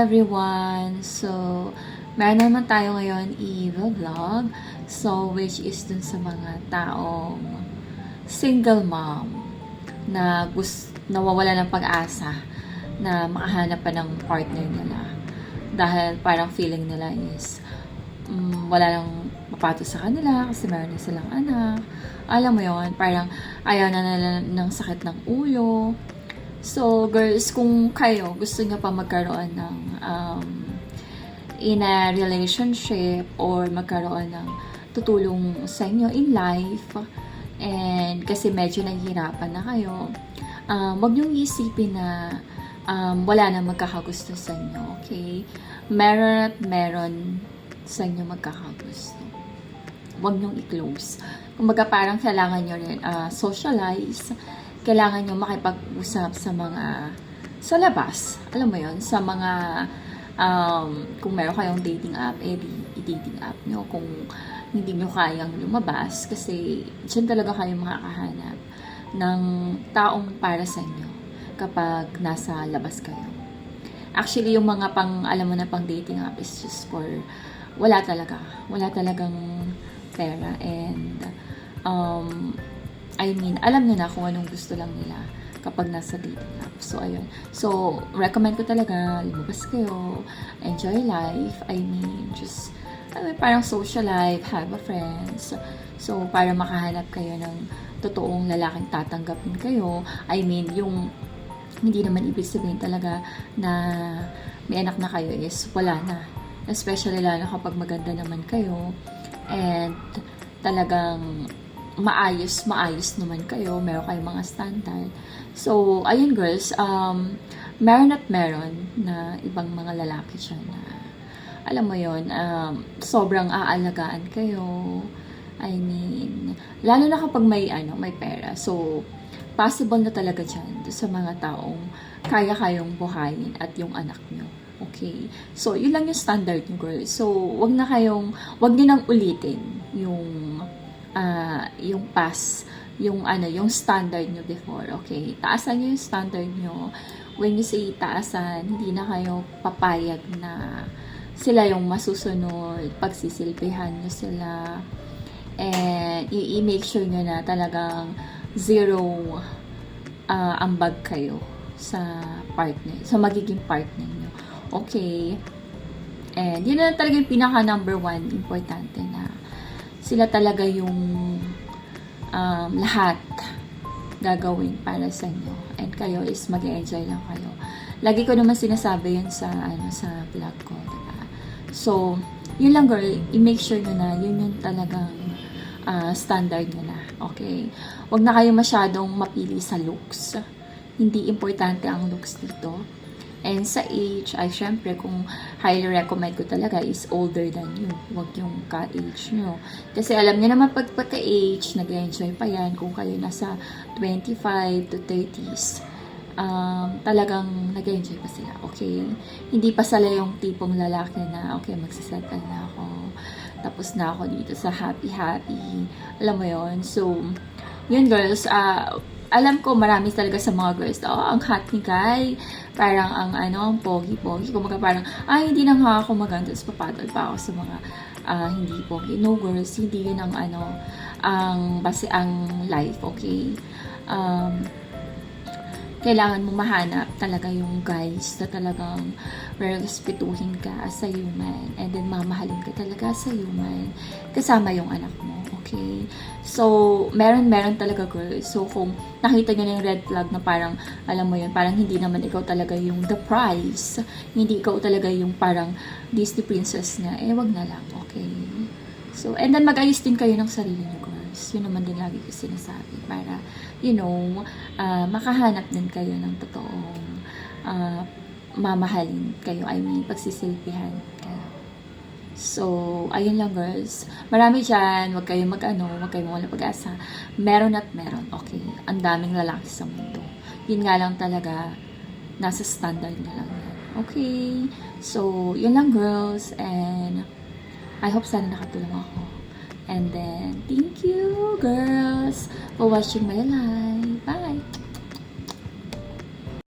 everyone! So, meron naman tayo ngayon i-vlog. So, which is dun sa mga taong single mom na nawawala ng pag-asa na makahanap pa ng partner nila. Dahil parang feeling nila is wala nang mapato sa kanila kasi meron na silang anak. Alam mo yon, parang ayaw na nila ng sakit ng ulo. So, girls, kung kayo gusto nyo pa magkaroon ng in a relationship or magkaroon ng tutulong sa inyo in life, and kasi medyo nahihirapan na kayo, wag nyong isipin na wala na magkakagusto sa inyo, okay? Meron at meron sa inyo magkakagusto. Wag nyong i-close. Kumbaga parang kailangan nyo rin socialize, kailangan nyo makipag-usap sa labas. Alam mo yon, sa mga kung meron kayong dating app, i-dating app nyo. Kung hindi nyo kayang lumabas, kasi dyan talaga kayo makakahanap ng taong para sa inyo kapag nasa labas kayo. Actually, yung mga alam mo na pang dating app is just for wala talagang pera, and alam nyo na kung anong gusto lang nila kapag nasa dating app. So, ayun. So, recommend ko talaga, lumabas kayo, enjoy life. Just, parang social life, have a friends. So, para makahanap kayo ng totoong lalaking tatanggapin kayo. Yung, hindi naman ibig sabihin talaga na may anak na kayo is wala na. Especially lalo kapag maganda naman kayo. And, talagang maayos naman kayo, meron kayong mga standard. So, ayun girls, meron at meron na ibang mga lalaki dyan na, alam mo yon, sobrang aalagaan kayo. Lalo na kapag may pera. So, possible na talaga dyan sa mga taong kaya kayong buhayin at yung anak nyo. Okay? So, yun lang yung standard nyo, girls. So, wag nyo nang ulitin yung past, yung standard nyo before, okay? Taasan nyo yung standard nyo. When you say taasan, hindi na kayo papayag na sila yung masusunod, pagsisilbihan nyo sila, and i-make sure nyo na talagang zero ambag kayo sa magiging partner nyo. Okay? And yun na talaga yung pinaka number one importante, na sila talaga yung lahat gagawin para sa inyo, and kayo is mag-enjoy lang kayo. Lagi ko naman sinasabi yun sa vlog ko, diba? So, yun lang girl, i-make sure nyo na yun yung talagang standard nyo na, okay? Huwag na kayo masyadong mapili sa looks. Hindi importante ang looks dito. And sa age, syempre, kung highly recommend ko talaga is older than you. Huwag yung ka-age nyo. Kasi alam niyo naman, pag pagka-age, nag-enjoy pa yan. Kung kayo nasa 25 to 30s, talagang nag-enjoy pa sila, okay? Hindi pa sila yung tipong lalaki na, okay, magsisettle na ako. Tapos na ako dito sa happy-happy. Alam mo yon. So, yun girls, alam ko marami talaga sa mga girls, ang hot ni Kai, parang ang pogi-pogi, kumaga parang, hindi na nga ako maganda, tapos papadal pa ako sa mga hindi pogi. No girls, hindi yun ang life, okay? Kailangan mo mahanap talaga yung guys na talagang respetuhin ka as a human, and then mamahalin ka talaga as a human, kasama yung anak mo, okay? So, meron talaga girls. So, kung nakita nyo na yung red flag na parang, alam mo yun, parang hindi naman ikaw talaga yung the prize, hindi ikaw talaga yung parang Disney princess nga, wag na lang, okay? So, and then mag-ayos din kayo ng sarili nyo, girls. Yun naman din lagi ko sinasabi, para makahanap din kayo ng totoong mamahalin kayo, pagsisilbihan kayo. So, ayun lang girls. Marami dyan, huwag kayong walang pag-asa. Meron at meron, okay? Ang daming lalaki sa mundo. Yun nga lang talaga, nasa standard na lang yan. Okay? So, yun lang girls, and I hope sana nakatulong ako. And then, thank you girls for watching my live. Bye!